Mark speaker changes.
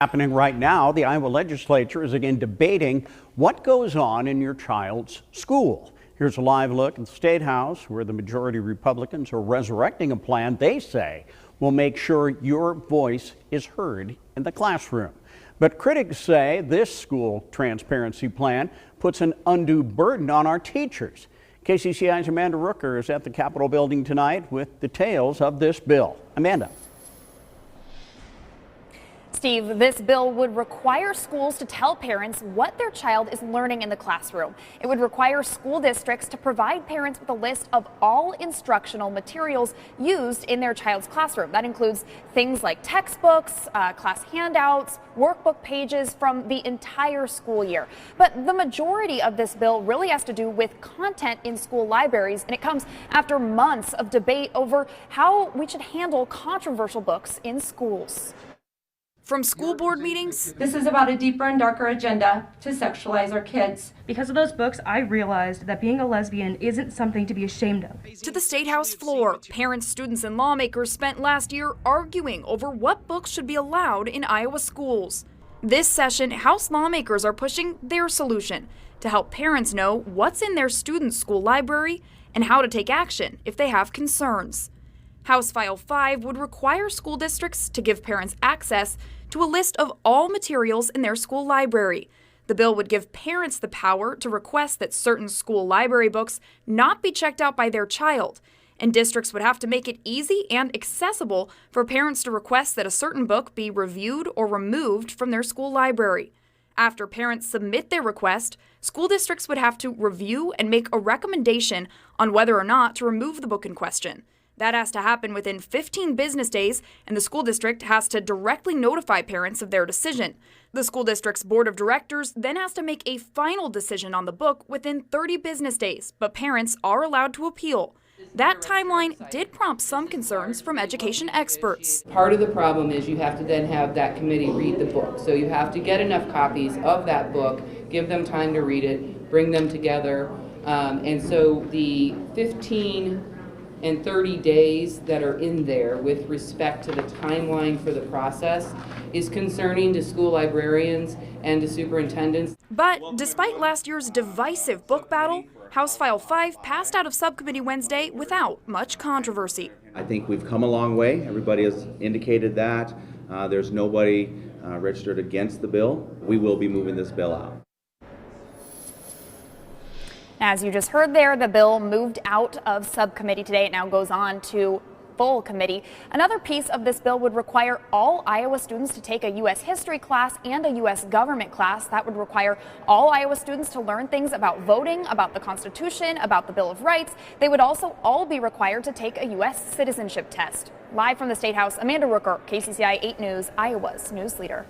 Speaker 1: Happening right now, the Iowa legislature is again debating what goes on in your child's school. Here's a live look at the State House, where the majority Republicans are resurrecting a plan they say will make sure your voice is heard in the classroom. But critics say this school transparency plan puts an undue burden on our teachers. KCCI's Amanda Rooker is at the Capitol building tonight with details of this bill. Amanda.
Speaker 2: Steve, this bill would require schools to tell parents what their child is learning in the classroom. It would require school districts to provide parents with a list of all instructional materials used in their child's classroom. That includes things like textbooks, class handouts, workbook pages from the entire school year. But the majority of this bill really has to do with content in school libraries, and it comes after months of debate over how we should handle controversial books in schools.
Speaker 3: From school board meetings,
Speaker 4: this is about a deeper and darker agenda to sexualize our kids.
Speaker 5: Because of those books, I realized that being a lesbian isn't something to be ashamed of.
Speaker 3: To the State House floor, parents, students, and lawmakers spent last year arguing over what books should be allowed in Iowa schools. This session, House lawmakers are pushing their solution to help parents know what's in their students' school library and how to take action if they have concerns. House File 5 would require school districts to give parents access to a list of all materials in their school library. The bill would give parents the power to request that certain school library books not be checked out by their child, and districts would have to make it easy and accessible for parents to request that a certain book be reviewed or removed from their school library. After parents submit their request, school districts would have to review and make a recommendation on whether or not to remove the book in question. That has to happen within 15 business days, and the school district has to directly notify parents of their decision. The school district's board of directors then has to make a final decision on the book within 30 business days, but parents are allowed to appeal. That timeline did prompt some concerns from education experts.
Speaker 6: Part of the problem is you have to then have that committee read the book. So you have to get enough copies of that book, give them time to read it, bring them together. And so the 15 and 30 days that are in there with respect to the timeline for the process is concerning to school librarians and to superintendents.
Speaker 3: But despite last year's divisive book battle, House File 5 passed out of subcommittee Wednesday without much controversy.
Speaker 7: I think we've come a long way. Everybody has indicated that. There's nobody registered against the bill. We will be moving this bill out.
Speaker 2: As you just heard there, the bill moved out of subcommittee today. It now goes on to full committee. Another piece of this bill would require all Iowa students to take a U.S. history class and a U.S. government class. That would require all Iowa students to learn things about voting, about the Constitution, about the Bill of Rights. They would also all be required to take a U.S. citizenship test. Live from the State House, Amanda Rooker, KCCI 8 News, Iowa's news leader.